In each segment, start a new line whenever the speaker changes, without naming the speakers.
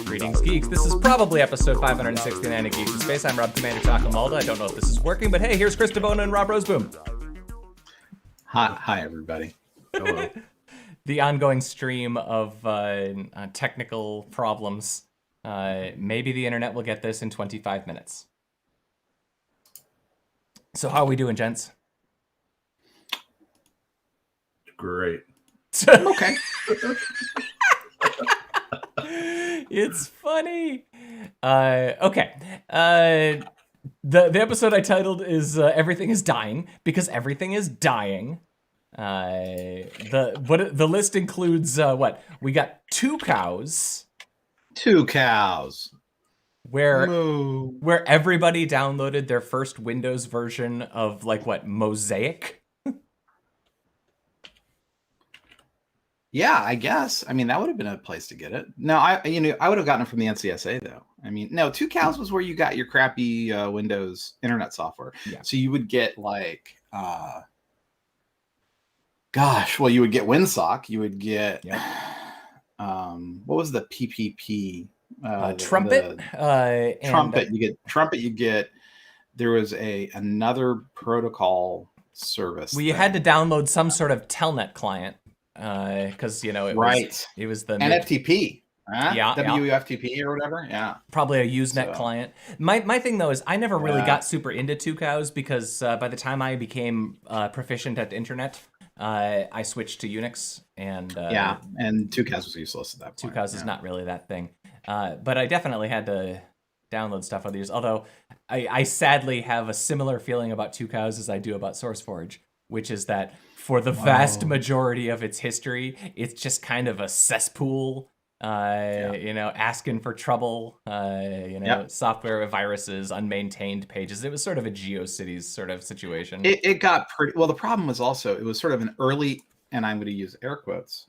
Greetings, geeks. This is probably episode 569 of Geeks in Space. I'm Rob Commander Tacamalda. I don't know if this is working, but hey, here's Chris DeBona and Rob Roseboom.
Hi, everybody. Hello.
The ongoing stream of technical problems. Maybe the internet will get this in 25 minutes. So how are we doing, gents?
Great.
Okay.
It's funny. Okay. The episode I titled is Everything is Dying, because everything is dying. The list includes what? We got Tucows.
Tucows.
Where everybody downloaded their first Windows version of Mosaic.
Yeah, I guess. I mean, that would have been a place to get it. No, I would have gotten it from the NCSA though. I mean, no, Tucows was where you got your crappy Windows internet software.
Yeah.
So you would get you would get WinSock. You would get what was the PPP?
Trumpet.
Trumpet. You get Trumpet. You get. There was another protocol service.
Well, you had to download some sort of telnet client. Because it was the
NFTP,
yeah,
WFTP or whatever, yeah,
probably a Usenet client. My thing though is I never really got super into Tucows because by the time I became proficient at the internet, I switched to Unix and
and Tucows was useless at that point.
Tucows is not really that thing, but I definitely had to download stuff on these. Although I sadly have a similar feeling about Tucows as I do about SourceForge, which is that for the vast majority of its history, it's just kind of a cesspool, asking for trouble, software viruses, unmaintained pages. It was sort of a GeoCities sort of situation.
It got pretty, well, the problem was also, it was sort of an early, and I'm going to use air quotes,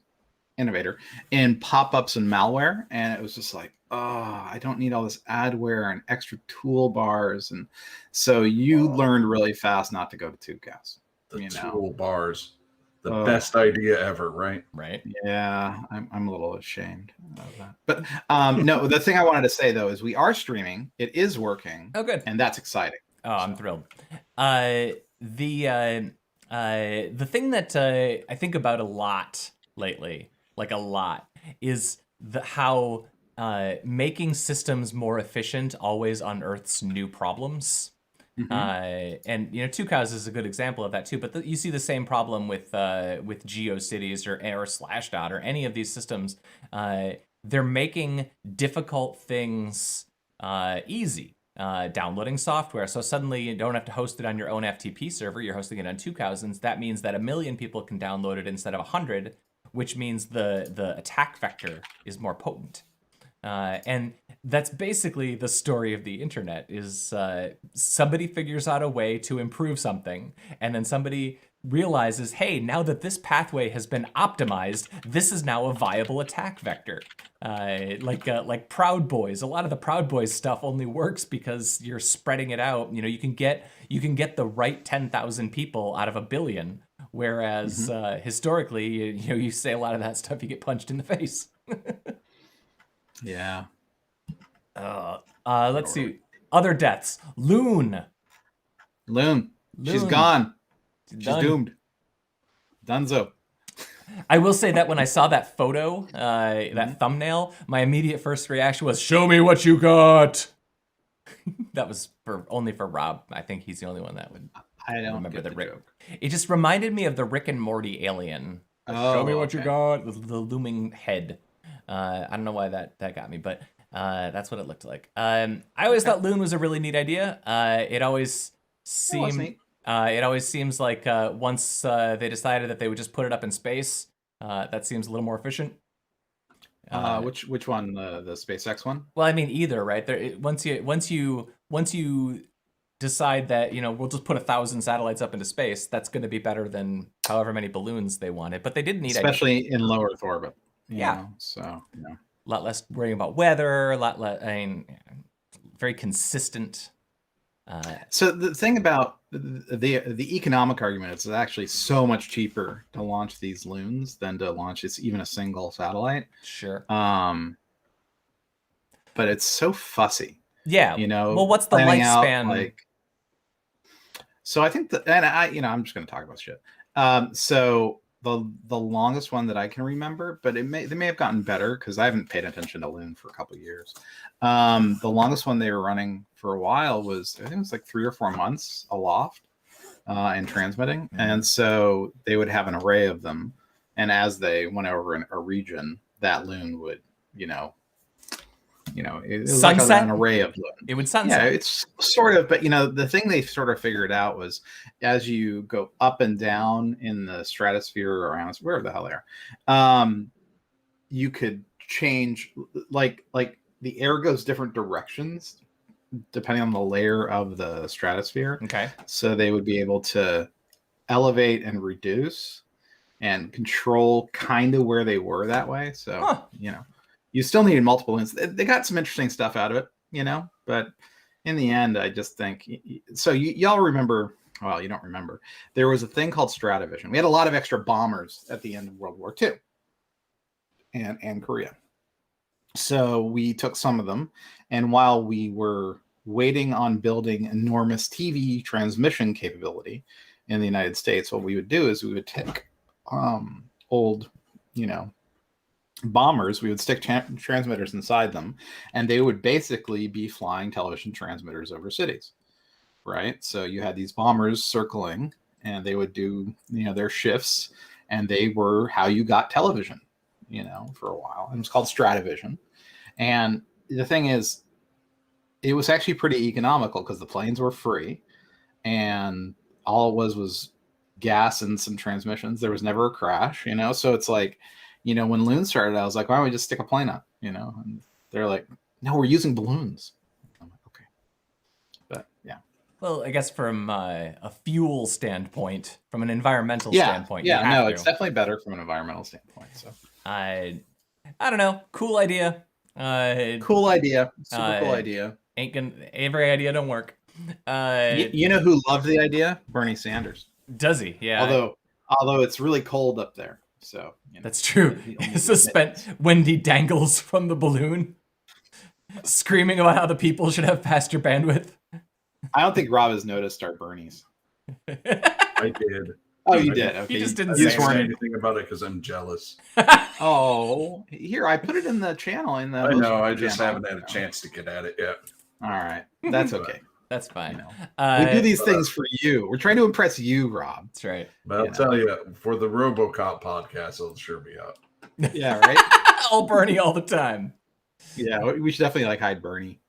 innovator in pop-ups and malware. And it was just like, I don't need all this adware and extra toolbars. And so you learned really fast not to go to Tucows.
Toolbars, the best idea ever, right?
Right.
Yeah, I'm a little ashamed of that. But no, the thing I wanted to say though is we are streaming. It is working.
Oh, good.
And that's exciting.
I'm thrilled. The thing that I think about a lot lately, is how making systems more efficient always unearths new problems. Mm-hmm. And Tucows is a good example of that too. But you see the same problem with GeoCities or Slashdot or any of these systems. They're making difficult things easy. Downloading software, so suddenly you don't have to host it on your own FTP server. You're hosting it on Tucows, and that means that 1 million people can download it instead of 100, which means the attack vector is more potent. And that's basically the story of the internet is somebody figures out a way to improve something, and then somebody realizes, hey, now that this pathway has been optimized, this is now a viable attack vector. Like Proud Boys. A lot of the Proud Boys stuff only works because you're spreading it out. You can get the right 10,000 people out of 1 billion, whereas historically, you say a lot of that stuff, you get punched in the face.
Yeah.
Let's see. Other deaths. Loon.
She's gone. She's doomed. Dunzo.
I will say that when I saw that photo, that thumbnail, my immediate first reaction was, "Show me what you got." That was only for Rob. I think he's the only one that would.
I don't
remember
the joke.
It just reminded me of the Rick and Morty alien. Show me what you got. The looming head. I don't know why that got me, but that's what it looked like. I always thought Loon was a really neat idea. It always seems like once they decided that they would just put it up in space, that seems a little more efficient.
Which one? The SpaceX one?
Well, I mean either, right? Once you decide that we'll just put 1,000 satellites up into space, that's going to be better than however many balloons they wanted. But they did need,
especially in low Earth orbit.
Yeah.
So
a lot less worrying about weather. A lot less. I mean, very consistent.
So the thing about the economic argument is it's actually so much cheaper to launch these loons than to launch even a single satellite.
Sure.
But it's so fussy.
Yeah. Well, what's the lifespan?
So I think that, and I'm just going to talk about shit. So the longest one that I can remember, but they may have gotten better because I haven't paid attention to Loon for a couple of years. The longest one they were running for a while was, I think it was like 3 or 4 months aloft and transmitting. Mm-hmm. And so they would have an array of them. And as they went over a region, that Loon would, it was
sunset?
Like an array of Loon.
It would sunset.
Yeah, it's sort of, but the thing they sort of figured out was as you go up and down in the stratosphere or ionosphere, wherever the hell they are, you could change, like the air goes different directions depending on the layer of the stratosphere.
Okay. So
they would be able to elevate and reduce and control kind of where they were that way. So, you still needed multiple loons. They got some interesting stuff out of it, but in the end, I just think, so y'all remember, well, you don't remember, there was a thing called Stratavision. We had a lot of extra bombers at the end of World War II and Korea. So we took some of them, and while we were waiting on building enormous TV transmission capability in the United States, what we would do is we would take old, bombers, we would stick transmitters inside them, and they would basically be flying television transmitters over cities, right? So you had these bombers circling, and they would do their shifts, and they were how you got television for a while. And it was called Stratavision. And the thing is, it was actually pretty economical because the planes were free, and all it was gas and some transmissions. There was never a crash, so it's like, when Loon started, I was like, why don't we just stick a plane up, and they're like, no, we're using balloons. I'm like, okay. But yeah.
Well, I guess from a fuel standpoint, from an environmental standpoint.
Yeah, no, it's definitely better from an environmental standpoint. So
I don't know. Cool idea.
Cool idea. Super cool idea.
Every idea don't work.
You know who loved the idea? Bernie Sanders.
Does he? Yeah.
Although it's really cold up there. So
that's true. When he dangles from the balloon, screaming about how the people should have faster bandwidth.
I don't think Rob has noticed our Bernies.
I did.
Oh, you did. Okay.
You just didn't
say anything about it because I'm jealous.
Oh, here, I put it in the channel. I
know. I just haven't had a chance to get at it yet.
All right, that's okay.
That's fine.
We do these things for you. We're trying to impress you, Rob.
That's right.
But I'll tell you, for the RoboCop podcast, it'll sure be up.
Yeah, right?
All Bernie all the time.
Yeah, we should definitely hide Bernie,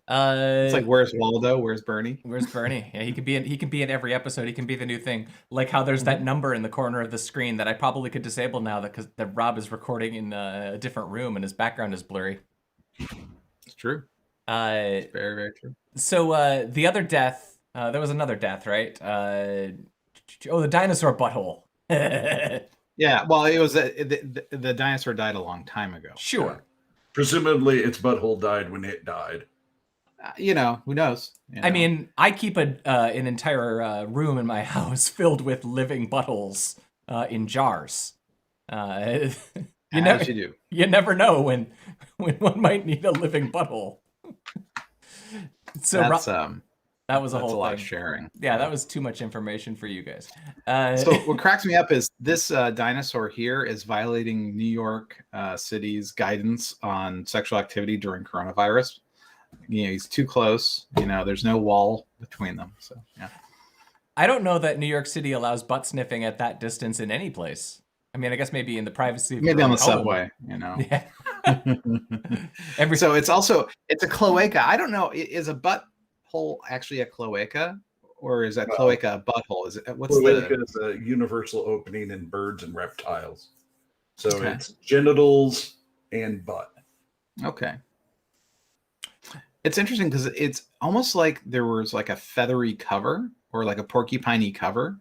It's like, where's Waldo? Where's Bernie?
Where's Bernie? Yeah, he can be in every episode. He can be the new thing. Like how there's that number in the corner of the screen that I probably could disable now because Rob is recording in a different room and his background is blurry.
It's true. It's very, very true.
So the other death, there was another death, right? The dinosaur butthole.
Yeah, well, it was the dinosaur died a long time ago.
Sure.
Yeah. Presumably, its butthole died when it died.
Who knows?
I mean, I keep an entire room in my house filled with living buttholes in jars.
You
never know when one might need a living butthole. So that was a whole
lot
thing.
Of sharing.
Yeah, that was too much information for you guys.
So what cracks me up is this dinosaur here is violating New York City's guidance on sexual activity during coronavirus. He's too close. There's no wall between them. So yeah.
I don't know that New York City allows butt sniffing at that distance in any place. I mean, I guess maybe in the privacy of
maybe on the subway,
Yeah.
So it's a cloaca. I don't know. Is a butthole actually a cloaca, or is that cloaca a butthole?
Cloaca is a universal opening in birds and reptiles. So it's genitals and butt.
Okay. It's interesting because it's almost like there was like a feathery cover or like a porcupine-y cover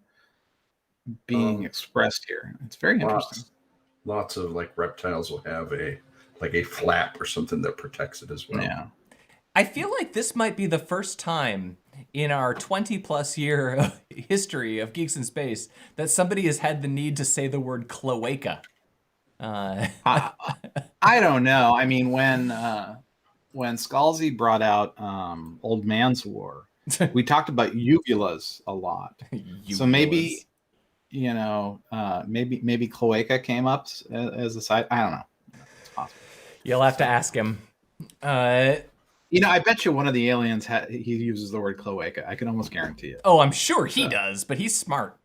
being expressed here. It's very interesting.
Lots of like reptiles will have a flap or something that protects it as well.
Yeah.
I feel like this might be the first time in our 20 plus year history of Geeks in Space that somebody has had the need to say the word cloaca.
I don't know. I mean, when Scalzi brought out Old Man's War, we talked about uvulas a lot. So maybe, maybe cloaca came up as a side. I don't know. It's possible.
You'll have to ask him.
I bet you one of the aliens he uses the word cloaca. I can almost guarantee it.
Oh, I'm sure he does, but he's smart.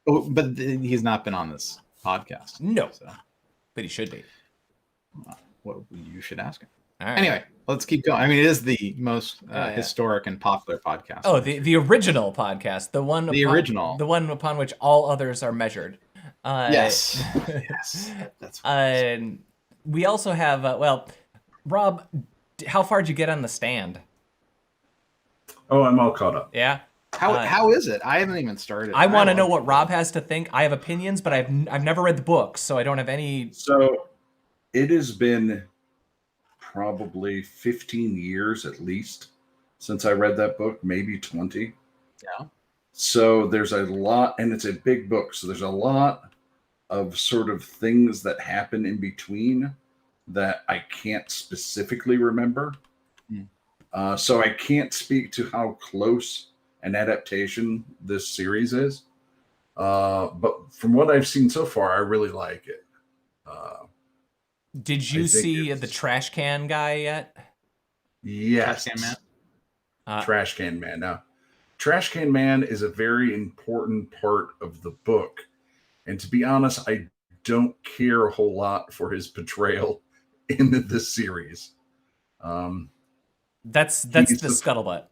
Oh, but he's not been on this podcast.
No, but he should be.
Well, you should ask him.
All right.
Anyway, let's keep going. I mean, it is the most historic and popular podcast.
Oh, the original podcast, the one upon which all others are measured.
Yes. That's.
We also have Rob. How far did you get on the stand?
Oh, I'm all caught up.
Yeah.
How is it? I haven't even started.
I want to know what Rob has to think. I have opinions, but I've never read the book, so I don't have any.
So, it has been probably 15 years at least since I read that book, maybe 20.
Yeah.
So there's a lot, and it's a big book. So there's a lot of sort of things that happen in between that I can't specifically remember. So I can't speak to how close an adaptation this series is. But from what I've seen so far, I really like it.
Did you see the Trash Can Guy yet?
Yes.
Trash Can Man?
Trash Can Man. Now, Trash Can Man is a very important part of the book. And to be honest, I don't care a whole lot for his portrayal in this series.
That's the scuttlebutt.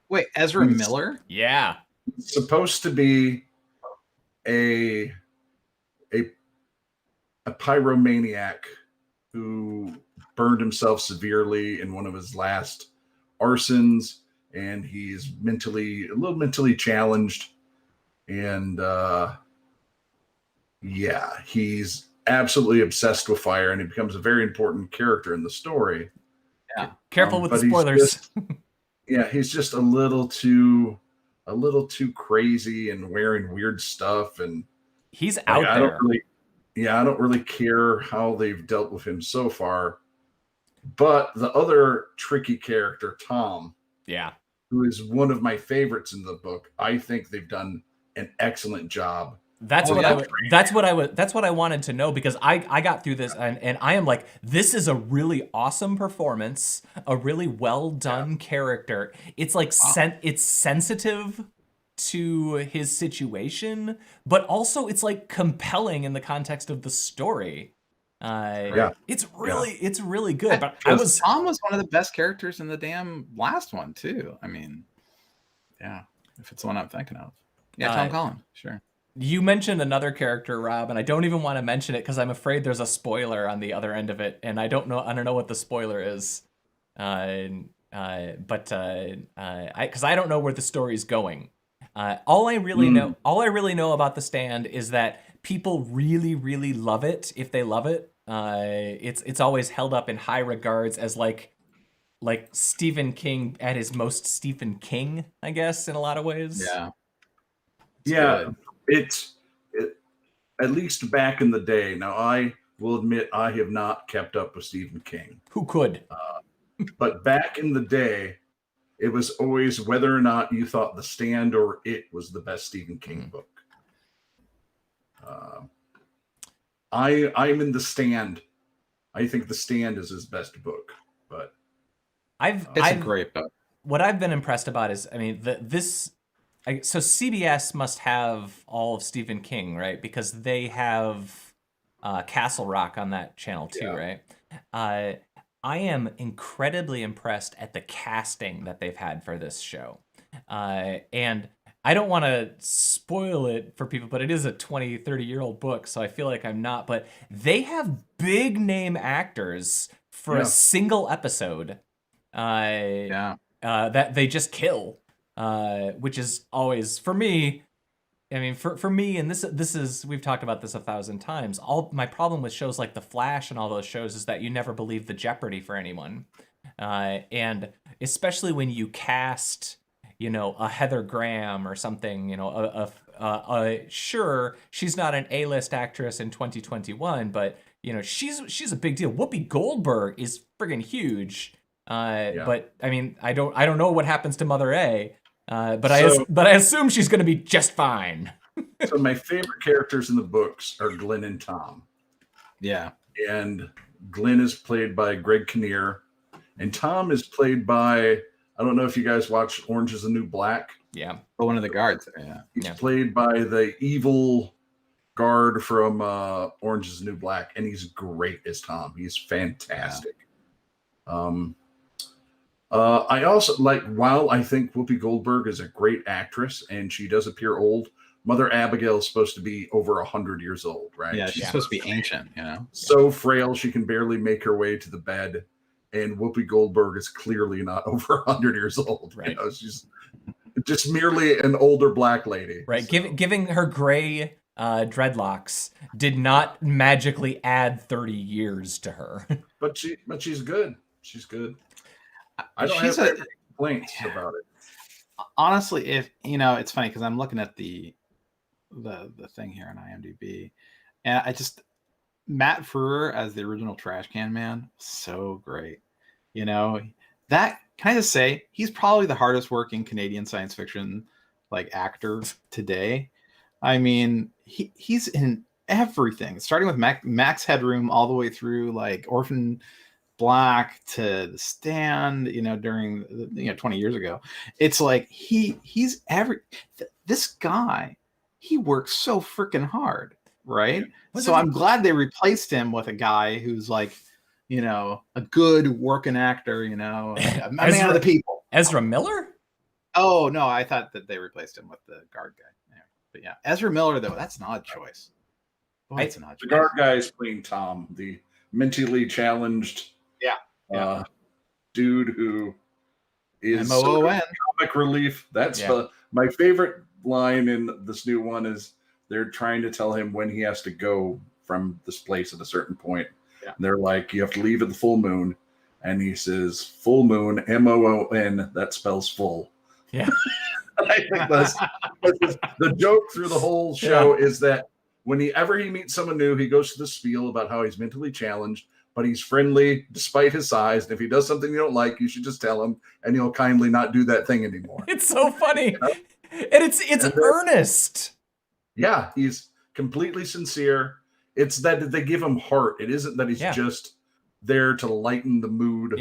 Wait, Ezra Miller?
Yeah.
Supposed to be a pyromaniac who burned himself severely in one of his last arsons, and he's a little mentally challenged, and he's absolutely obsessed with fire, and he becomes a very important character in the story.
Yeah,
careful with the spoilers.
He's just a little too crazy and wearing weird stuff, and
he's out there.
I don't really care how they've dealt with him so far. But the other tricky character, Tom, who is one of my favorites in the book, I think they've done an excellent job.
That's what I wanted to know, because I got through this and I am like, this is a really awesome performance, a really well done character. It's like it's sensitive to his situation, but also it's like compelling in the context of the story. It's really good. But
Tom was one of the best characters in the damn last one too. I mean, if it's the one I'm thinking of. Yeah, Tom Collins, sure.
You mentioned another character, Rob, and I don't even want to mention it because I'm afraid there's a spoiler on the other end of it, and I don't know what the spoiler is. Because I don't know where the story's going. All I really know about The Stand is that people really, really love it. If they love it, it's always held up in high regards as like Stephen King at his most Stephen King, I guess, in a lot of ways.
Yeah. It's at least back in the day. Now, I will admit I have not kept up with Stephen King.
Who could?
But back in the day, it was always whether or not you thought The Stand or It was the best Stephen King book. I'm in The Stand. I think The Stand is his best book, but
it's a great book.
What I've been impressed about is, I mean, so CBS must have all of Stephen King, right? Because they have Castle Rock on that channel too, right? I am incredibly impressed at the casting that they've had for this show. And I don't want to spoil it for people, but it is a 20, 30-year-old book, so I feel like I'm not. But they have big name actors for a single episode that they just kill. Which is always, for me, I mean, for me, and this is, we've talked about this 1,000 times. All my problem with shows like The Flash and all those shows is that you never believe the jeopardy for anyone. And especially when you cast, you know, a Heather Graham or something, you know, sure, she's not an A-list actress in 2021, but you know, she's a big deal. Whoopi Goldberg is friggin' huge. But I mean, I don't know what happens to Mother A. But I assume she's going to be just fine.
So my favorite characters in the books are Glenn and Tom.
Yeah.
And Glenn is played by Greg Kinnear, and Tom is played by, I don't know if you guys watch Orange is the New Black.
Yeah.
But one of the guards. Yeah.
He's played by the evil guard from Orange is the New Black, and he's great as Tom. He's fantastic. Yeah. I also like, while I think Whoopi Goldberg is a great actress and she does appear old, Mother Abigail is supposed to be over 100 years old, right?
Yeah, she's supposed to be ancient, you know?
So frail, she can barely make her way to the bed. And Whoopi Goldberg is clearly not over 100 years old.
Right.
You know, she's just merely an older black lady.
Right. So. Giving her gray dreadlocks did not magically add 30 years to her.
But she's good. She's good. I don't have any complaints about it.
Honestly, if you know, it's funny because I'm looking at the thing here on IMDb, and Matt Frewer as the original Trash Can Man, so great. You know, that, can I just say, he's probably the hardest working Canadian science fiction like actor today. I mean, he's in everything, starting with Max Headroom all the way through like Orphan Black to The Stand, you know, during 20 years ago. It's like he's this guy, he works so freaking hard, right? So I'm glad they replaced him with a guy who's like, you know, a good working actor, you know, a man of the people.
Ezra Miller?
Oh no, I thought that they replaced him with the guard guy. Yeah. But yeah, Ezra Miller though, that's an odd choice. Boy, it's an odd choice.
The guard guy is playing Tom, the mentally challenged dude who is comic relief. That's my favorite line in this new one is they're trying to tell him when he has to go from this place at a certain point. Yeah. And they're like, you have to leave at the full moon. And he says, full moon, MOON, that spells full.
Yeah.
I think that's the joke through the whole show is that whenever he meets someone new, he goes to the spiel about how he's mentally challenged, but he's friendly despite his size. And if he does something you don't like, you should just tell him, and he'll kindly not do that thing anymore.
It's so funny. You know? And it's earnest.
Yeah, he's completely sincere. It's that they give him heart. It isn't that he's just there to lighten the mood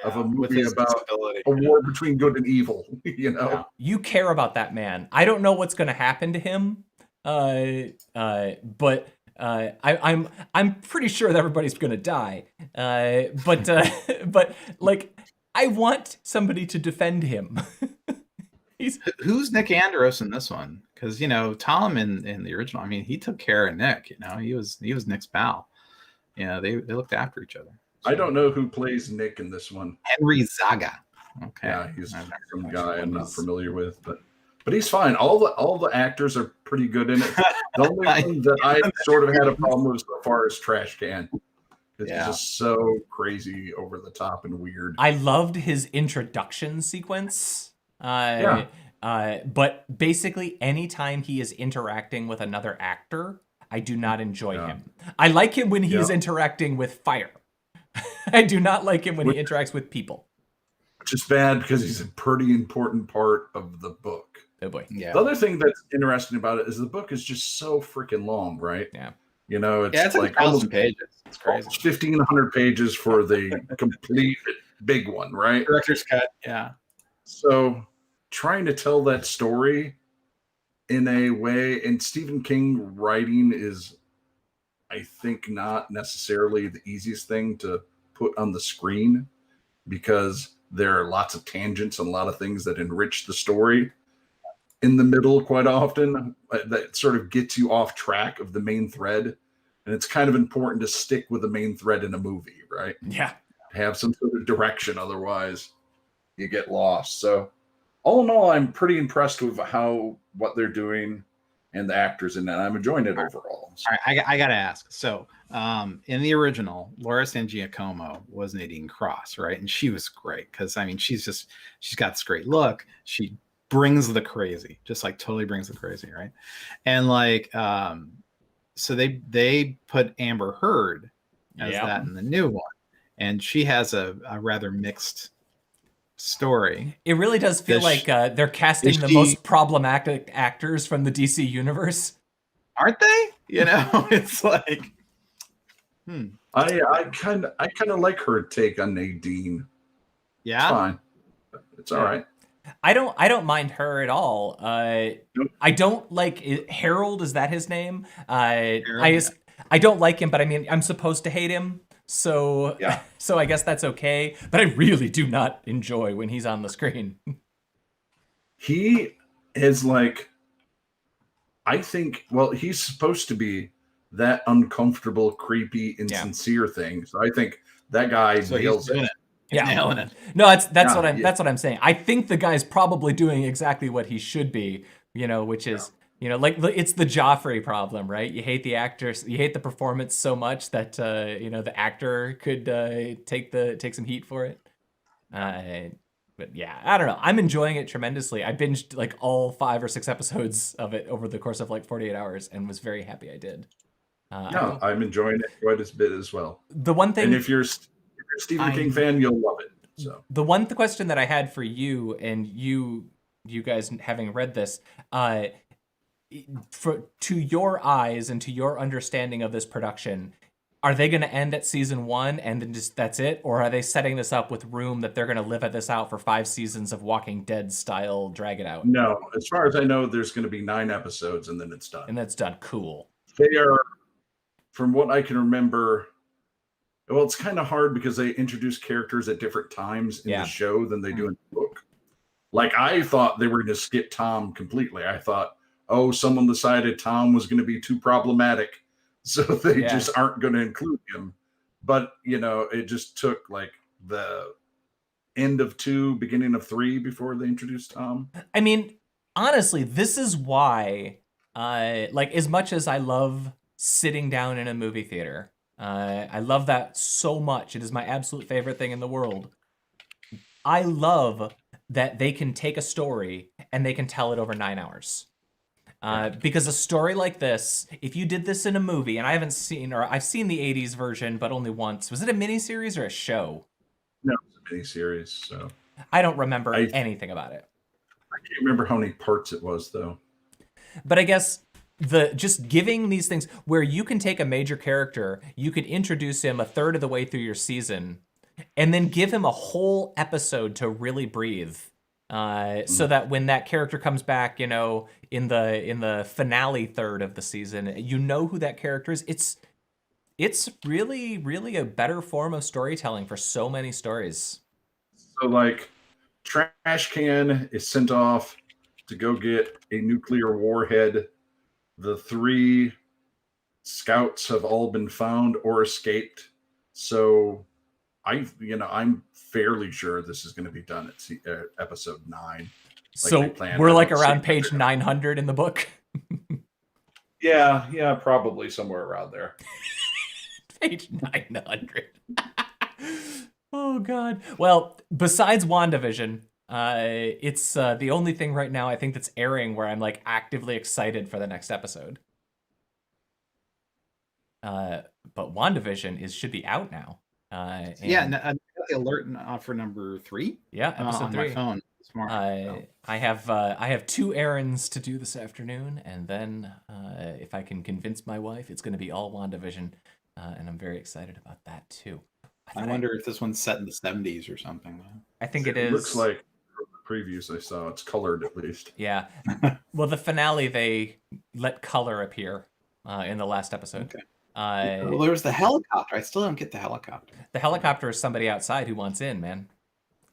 of a movie about a war between good and evil. You know,
you care about that man. I don't know what's going to happen to him, but I'm pretty sure that everybody's going to die. But like, I want somebody to defend him.
Who's Nick Andros in this one? Because you know, Tom in the original, I mean, he took care of Nick. You know, he was Nick's pal. You know, they looked after each other.
So, I don't know who plays Nick in this one.
Henry Zaga. Okay,
yeah, he's some guy I'm not familiar with, but he's fine. All the actors are pretty good in it. The only one that I sort of had a problem with so far is Trash Can. It's just so crazy, over the top, and weird.
I loved his introduction sequence. But basically, anytime he is interacting with another actor, I do not enjoy him. I like him when he's interacting with fire. I do not like him when he interacts with people.
Which is bad because he's a pretty important part of the book.
Oh boy.
Yeah.
The other thing that's interesting about it is the book is just so freaking long, right?
Yeah.
You know,
it's like 1,000 pages. It's crazy. 1,500
pages for the complete big one, right?
Director's cut. Yeah.
So trying to tell that story in a way, and Stephen King writing is, I think, not necessarily the easiest thing to put on the screen, because there are lots of tangents and a lot of things that enrich the story in the middle quite often that sort of gets you off track of the main thread. And it's kind of important to stick with the main thread in a movie, right?
Yeah.
Have some sort of direction, otherwise you get lost. So all in all, I'm pretty impressed with what they're doing and the actors in that. I'm enjoying it overall.
So. All right, I got to ask. So In the original, Laura San Giacomo was Nadine Cross, right? And she was great because I mean, she's got this great look. She brings the crazy, just like totally brings the crazy, right? And like, so they put Amber Heard as that in the new one, and she has a rather mixed story.
It really does feel like they're casting the most problematic actors from the DC universe,
aren't they? You know, it's like,
I kind of like her take on Nadine.
Yeah,
it's fine. It's all right.
I don't mind her at all.
Nope.
I don't like Harold. Is that his name?
Harold,
I don't like him, but I mean, I'm supposed to hate him. So,
Yeah.
so I guess that's okay. But I really do not enjoy when he's on the screen.
He is like, I think, well, he's supposed to be that uncomfortable, creepy, insincere thing. So I think that guy nails it.
Yeah, nailing it.
No, that's what I'm saying. I think the guy's probably doing exactly what he should be, you know, which is, you know, like it's the Joffrey problem, right? You hate the actors, you hate the performance so much that you know, the actor could take some heat for it. But yeah, I don't know. I'm enjoying it tremendously. I binged like all 5 or 6 episodes of it over the course of like 48 hours and was very happy I did.
I'm enjoying it quite a bit as well.
The one thing,
and if you're a Stephen King fan, you'll love it. So
the one question that I had for you and you guys having read this, to your eyes and to your understanding of this production, are they going to end at season 1 and then just that's it, or are they setting this up with room that they're going to live at this out for 5 seasons of Walking Dead style, drag it out?
No, as far as I know, there's going to be 9 episodes and then it's done.
And that's done. Cool.
They are, from what I can remember. Well, it's kind of hard because they introduce characters at different times in the show than they do in the book. Like, I thought they were going to skip Tom completely. I thought, oh, someone decided Tom was going to be too problematic, so they just aren't going to include him. But, you know, it just took like the end of 2, beginning of 3 before they introduced Tom.
I mean, honestly, this is why, like, as much as I love sitting down in a movie theater, I love that so much. It is my absolute favorite thing in the world. I love that they can take a story and they can tell it over 9 hours. Because a story like this, if you did this in a movie, and I haven't seen, or I've seen the 80s version, but only once. Was it a miniseries or a show?
No, it was a miniseries. So
I don't remember anything about it.
I can't remember how many parts it was, though.
But I guess just giving these things where you can take a major character, you could introduce him a third of the way through your season, and then give him a whole episode to really breathe, so that when that character comes back, you know, in the finale third of the season, you know who that character is. It's really, really a better form of storytelling for so many stories.
So, like, Trash Can is sent off to go get a nuclear warhead. The 3 scouts have all been found or escaped. So I'm fairly sure this is going to be done at episode 9.
So we're like around page 900 in the book.
Yeah, probably somewhere around there.
Page 900. Oh God. Well, besides WandaVision, it's the only thing right now I think that's airing where I'm like actively excited for the next episode. But WandaVision should be out now.
I got the alert for number 3.
Yeah, episode
on
3.
My phone tomorrow.
I have 2 errands to do this afternoon, and then if I can convince my wife, it's going to be all WandaVision, and I'm very excited about that too.
I wonder if this one's set in the 70s or something.
I think it is.
Looks like from the previews I saw, it's colored at least.
Yeah. Well, the finale, they let color appear in the last episode. Okay.
Well, there was the helicopter. I still don't get the helicopter.
The helicopter is somebody outside who wants in, man.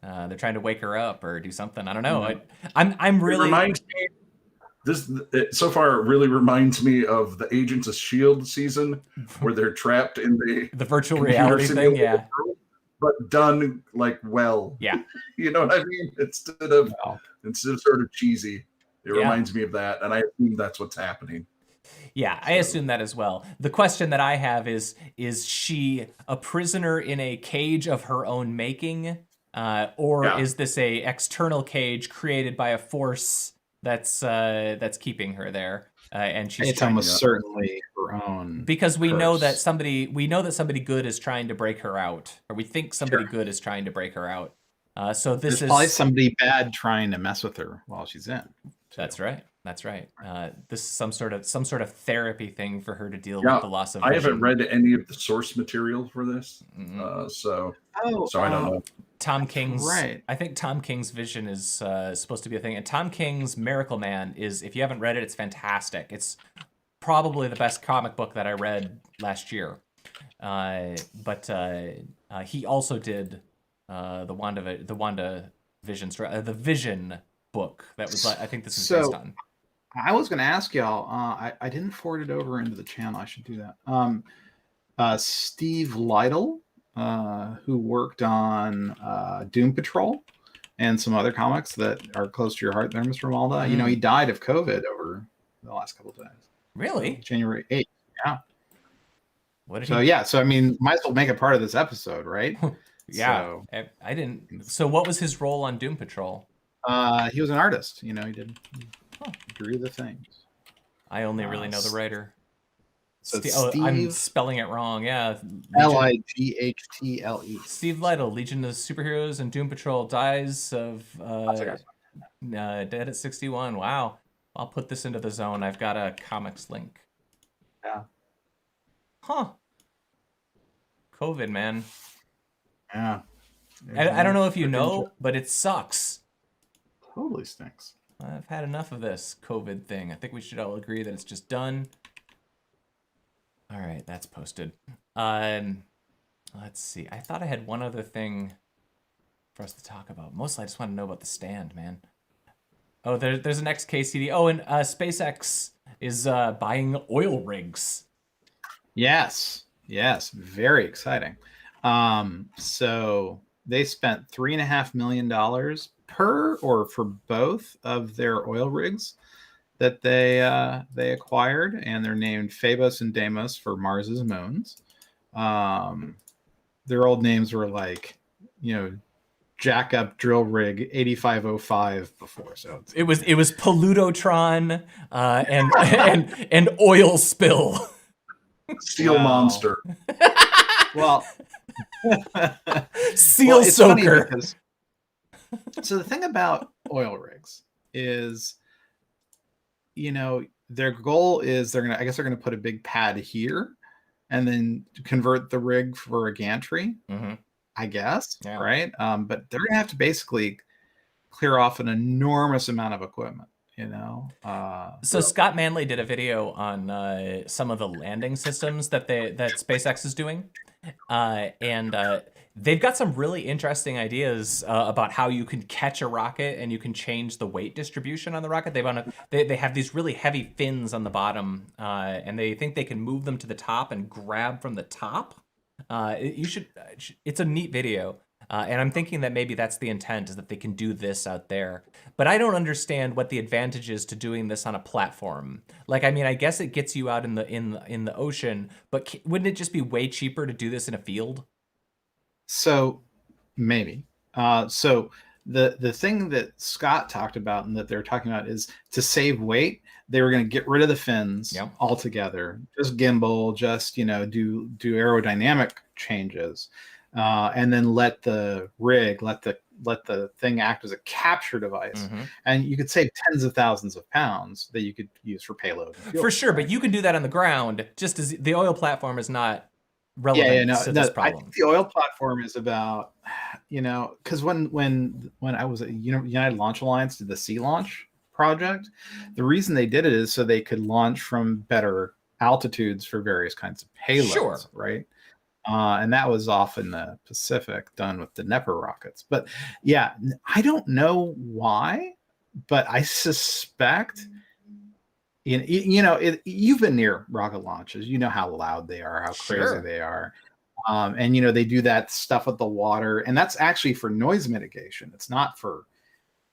They're trying to wake her up or do something. I don't know.
Mm-hmm.
I'm really.
It reminds me. So far, it really reminds me of the Agents of S.H.I.E.L.D. season where they're trapped in the
virtual reality thing, yeah.
But done like well.
Yeah.
You know what I mean? Instead of sort of cheesy, it reminds me of that, and I assume that's what's happening.
Yeah, I assume that as well. The question that I have is she a prisoner in a cage of her own making? Or is this a external cage created by a force that's keeping her there? And she's
It's
trying
almost certainly her own
because we know that
curse.
somebody good is trying to break her out, or we think somebody good is trying to break her out. So this
There's probably
is
somebody bad trying to mess with her while she's in. too.
That's right. That's right. This is some sort of therapy thing for her to deal with the loss of vision.
I haven't read any of the source material for this, so I don't know.
Tom King's
right.
I think Tom King's vision is supposed to be a thing, and Tom King's Miracle Man is, if you haven't read it, it's fantastic. It's probably the best comic book that I read last year. But he also did the WandaVision, the Vision book that was, I think this is based on.
I was going to ask y'all. I didn't forward it over into the channel. I should do that. Steve Lytle, who worked on Doom Patrol and some other comics that are close to your heart there, Mr. Malda. You know, he died of COVID over the last couple of days.
Really?
January 8th. Yeah.
What did
so I mean, might as well make it part of this episode, right?
Yeah. So, I didn't. So what was his role on Doom Patrol?
He was an artist. You know, he drew the things.
I only really know the writer.
So
Steve, I'm spelling it wrong. Yeah.
Lighttle.
Steve Lytle, Legion of Superheroes and Doom Patrol, dies of dead at 61. Wow. I'll put this into the zone. I've got a comics link.
Yeah.
Huh. COVID, man.
Yeah.
I don't know if you know, but it sucks.
Totally stinks.
I've had enough of this COVID thing. I think we should all agree that it's just done. All right, that's posted. Let's see. I thought I had one other thing for us to talk about. Mostly I just want to know about the stand, man. Oh, there's an XKCD. Oh, and SpaceX is buying oil rigs.
Yes. Very exciting. So they spent $3.5 million per or for both of their oil rigs that they acquired, and they're named Phobos and Deimos for Mars's moons. Their old names were like, Jack Up Drill Rig 8505 before. So
it was Polutotron and Oil Spill.
Steel Monster.
Well,
Seal Soaker.
So the thing about oil rigs is, their goal is they're gonna put a big pad here, and then convert the rig for a gantry.
Mm-hmm.
I guess, right? But they're gonna have to basically clear off an enormous amount of equipment.
So Scott Manley did a video on some of the landing systems that SpaceX is doing, and they've got some really interesting ideas about how you can catch a rocket and you can change the weight distribution on the rocket. They have these really heavy fins on the bottom, and they think they can move them to the top and grab from the top. It's a neat video. And I'm thinking that maybe that's the intent, is that they can do this out there. But I don't understand what the advantage is to doing this on a platform. Like, I mean, I guess it gets you out in the ocean, but wouldn't it just be way cheaper to do this in a field?
So maybe. So the thing that Scott talked about and that they're talking about is to save weight. They were going to get rid of the fins altogether, just gimbal, just do aerodynamic changes. And then let the thing act as a capture device, and you could save tens of thousands of pounds that you could use for payload.
For sure, but you can do that on the ground. Just as the oil platform is not relevant to this problem.
I think the oil platform is about, because when I was at United Launch Alliance did the Sea Launch project, the reason they did it is so they could launch from better altitudes for various kinds of payloads, right? And that was off in the Pacific, done with the Neper rockets. But yeah, I don't know why, but I suspect, you've been near rocket launches. You know how loud they are, how crazy they are. And, they do that stuff with the water. And that's actually for noise mitigation. It's not for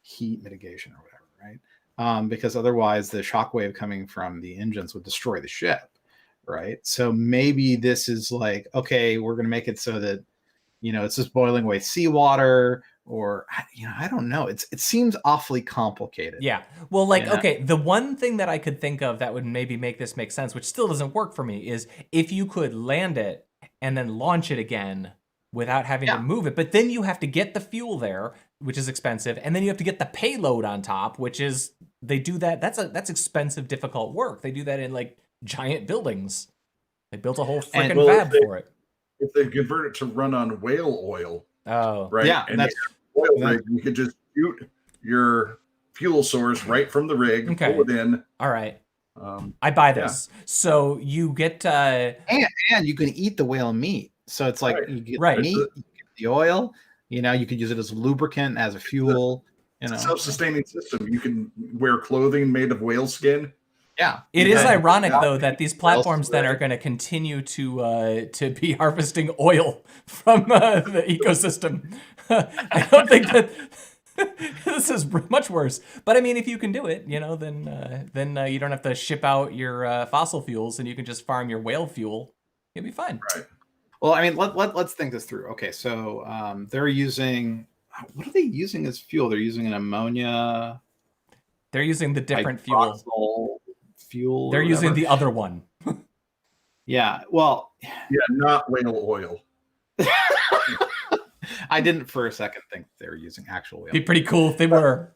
heat mitigation or whatever, right? because otherwise the shockwave coming from the engines would destroy the ship, right? So maybe this is like, okay, we're going to make it so that, it's just boiling away seawater, or, I don't know. It seems awfully complicated.
Yeah. Well, like, okay, the one thing that I could think of that would maybe make this make sense, which still doesn't work for me, is if you could land it and then launch it again without having to move it. But then you have to get the fuel there, which is expensive, and then you have to get the payload on top, which is, they do that. That's expensive, difficult work. They do that in like giant buildings. They built a whole freaking fab for it.
If they convert it to run on whale oil, right?
Yeah,
and that's oil rig. You could just shoot your fuel source right from the rig, pull it in.
All right. I buy this. So you get
and you can eat the whale meat. So it's like you get the meat, you get the oil. You could use it as a lubricant, as a fuel.
It's a self-sustaining system. You can wear clothing made of whale skin.
Yeah.
It is ironic though that these platforms then are going to continue to be harvesting oil from the ecosystem. I don't think that this is much worse. But I mean, if you can do it, then you don't have to ship out your fossil fuels, and you can just farm your whale fuel. You'll be fine.
Right.
Well, I mean, let's think this through. Okay, so they're using, what are they using as fuel? They're using an ammonia.
They're using the different fuel. They're using the other one.
Yeah. Well.
Yeah, not whale oil.
I didn't for a second think they were using actual whale.
Be pretty cool if they were.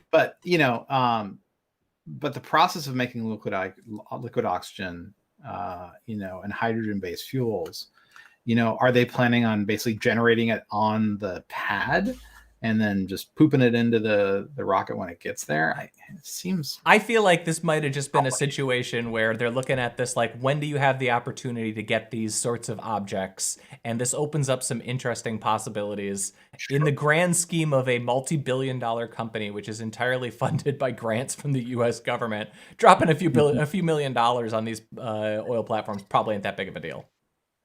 But but the process of making liquid oxygen, and hydrogen-based fuels, are they planning on basically generating it on the pad and then just pooping it into the rocket when it gets there? It seems...
I feel like this might have just been a situation where they're looking at this like, when do you have the opportunity to get these sorts of objects? And this opens up some interesting possibilities. Sure. In the grand scheme of a multi-billion-dollar company, which is entirely funded by grants from the U.S. government, dropping a few $1 million on these oil platforms probably ain't that big of a deal.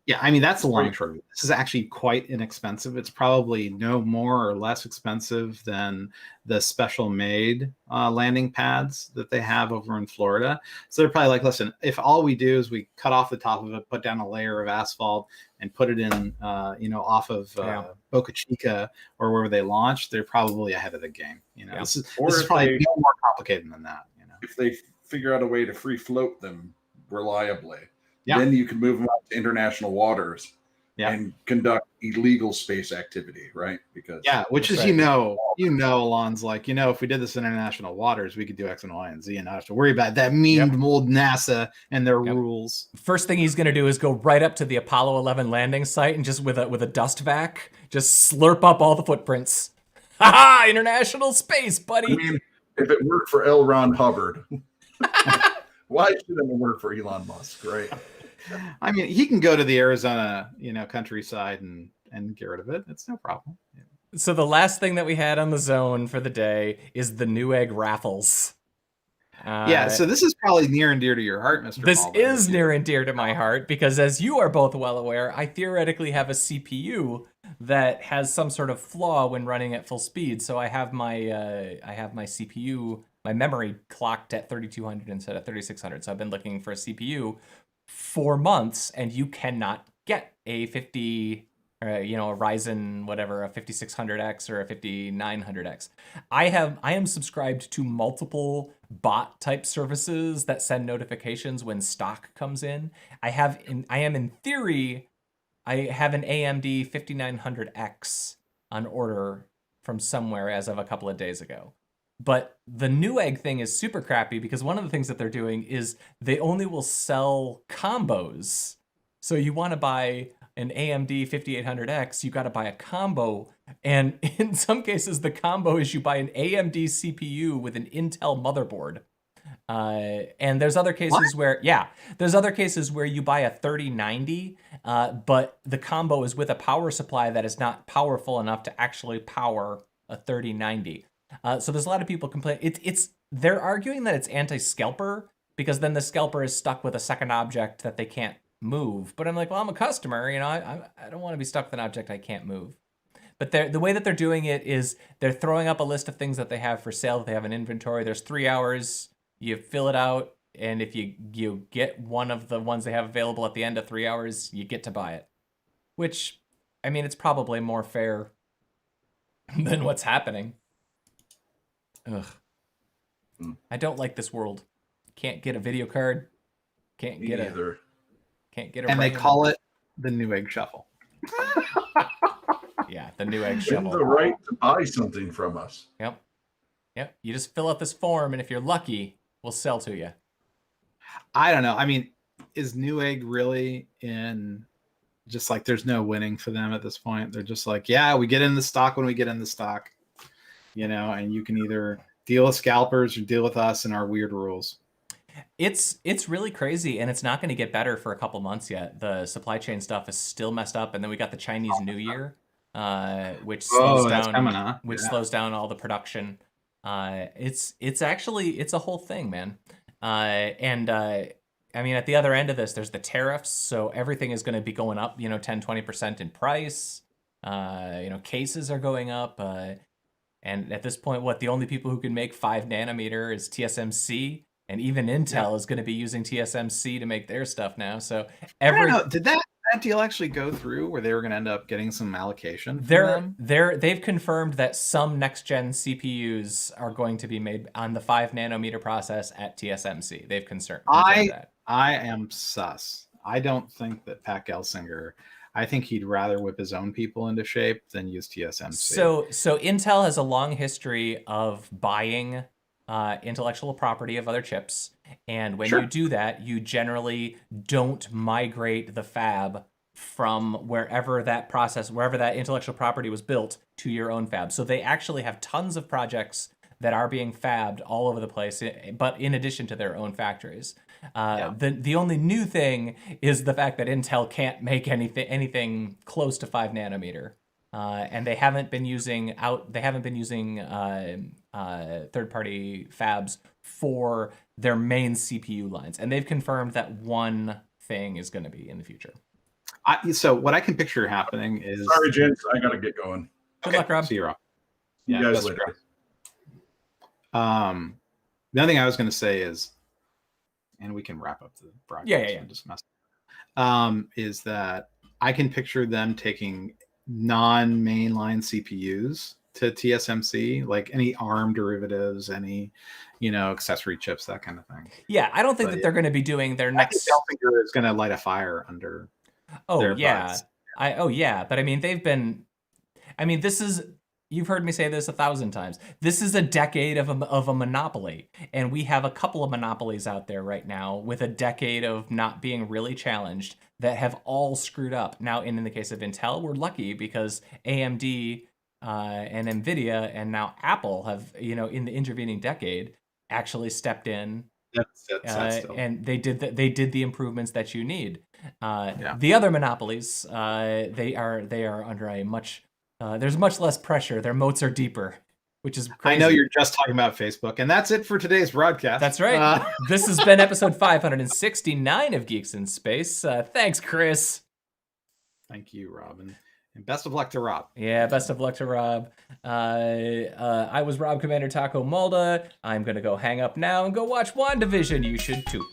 Yeah, I mean, that's the long and short of it. This is actually quite inexpensive. It's probably no more or less expensive than the special made landing pads that they have over in Florida. So they're probably like, listen, if all we do is we cut off the top of it, put down a layer of asphalt and put it in, off of Boca Chica or wherever they launch, they're probably ahead of the game. This is probably no more complicated than that.
If they figure out a way to free float them reliably.
Yeah.
Then you can move them out to international waters and conduct illegal space activity, right? Because
which is Alon's like, if we did this in international waters, we could do X and Y and Z and not have to worry about that mean old NASA and their rules.
First thing he's going to do is go right up to the Apollo 11 landing site and just with a dust vac, just slurp up all the footprints. Ha ha! International space, buddy.
I mean, if it worked for L. Ron Hubbard, why shouldn't it work for Elon Musk, right?
I mean, he can go to the Arizona, countryside and get rid of it. It's no problem. Yeah.
So the last thing that we had on the zone for the day is the Newegg Raffles.
So this is probably near and dear to your heart, Mr.
This is near and dear to my heart because, as you are both well aware, I theoretically have a CPU that has some sort of flaw when running at full speed. So I have my CPU, my memory clocked at 3200 instead of 3600. So I've been looking for a CPU for months, and you cannot get a 50, a Ryzen, whatever, a 5600X or a 5900X. I am subscribed to multiple bot type services that send notifications when stock comes in. I have an AMD 5900X on order from somewhere as of a couple of days ago. But the Newegg thing is super crappy because one of the things that they're doing is they only will sell combos. So you want to buy an AMD 5800X, you got to buy a combo. And in some cases, the combo is you buy an AMD CPU with an Intel motherboard. And there's other cases where you buy a 3090, but the combo is with a power supply that is not powerful enough to actually power a 3090. So there's a lot of people complain. They're arguing that it's anti-scalper because then the scalper is stuck with a second object that they can't move. But I'm like, well, I'm a customer, I don't want to be stuck with an object I can't move. But the way that they're doing it is they're throwing up a list of things that they have for sale. They have an inventory. There's 3 hours. You fill it out, and if you get one of the ones they have available at the end of 3 hours, you get to buy it. Which, I mean, it's probably more fair than what's happening. Ugh. I don't like this world. Can't get a video card. Can't get
either.
Can't get a.
And they call it the Newegg shuffle.
Yeah, the Newegg
And
shovel.
the right to buy something from us.
Yep. You just fill out this form, and if you're lucky, we'll sell to you.
I don't know. I mean, is Newegg really in? Just like there's no winning for them at this point. They're just like, yeah, we get in the stock when we get in the stock, and you can either deal with scalpers or deal with us and our weird rules.
It's really crazy, and it's not going to get better for a couple months yet. The supply chain stuff is still messed up, and then we got the Chinese New Year, which slows down, slows down all the production. It's a whole thing, man. I mean, at the other end of this, there's the tariffs, so everything is going to be going up, 10-20% in price. Cases are going up. And at this point, the only people who can make 5 nanometer is TSMC, and even Intel is going to be using TSMC to make their stuff now. So
I don't know, did that deal actually go through where they were going to end up getting some allocation from them?
They've confirmed that some next-gen CPUs are going to be made on the 5 nanometer process at TSMC. They've confirmed that.
I am sus. I don't think that Pat Gelsinger, I think he'd rather whip his own people into shape than use TSMC.
So Intel has a long history of buying intellectual property of other chips, and when you do that, you generally don't migrate the fab from wherever that intellectual property was built to your own fab. So they actually have tons of projects that are being fabbed all over the place, but in addition to their own factories. The only new thing is the fact that Intel can't make anything close to 5 nanometer, and they haven't been using third-party fabs for their main CPU lines, and they've confirmed that one thing is going to be in the future.
So what I can picture happening is,
sorry, gents, I gotta get going.
Good luck, Rob.
See you, Rob.
You guys later.
The other thing I was going to say is, and we can wrap up the broadcast.
Yeah.
Just mess. Is that I can picture them taking non-mainline CPUs to TSMC, like any ARM derivatives, any accessory chips, that kind of thing.
Yeah, I don't think that they're going to be doing their next.
Gelsinger is going to light a fire under. Their butts.
But I mean, this is. You've heard me say this 1,000 times. This is a decade of a monopoly, and we have a couple of monopolies out there right now with a decade of not being really challenged that have all screwed up. Now, in the case of Intel, we're lucky because AMD and NVIDIA and now Apple have, in the intervening decade, actually stepped in. And they did the improvements that you need. The other monopolies, they are under a much. There's much less pressure. Their moats are deeper, which is crazy.
I know you're just talking about Facebook, and that's it for today's broadcast.
That's right. This has been episode 569 of Geeks in Space. Thanks, Chris.
Thank you, Robin. And best of luck to Rob.
Yeah, best of luck to Rob. I was Rob Commander Taco Malda. I'm going to go hang up now and go watch WandaVision. You should too.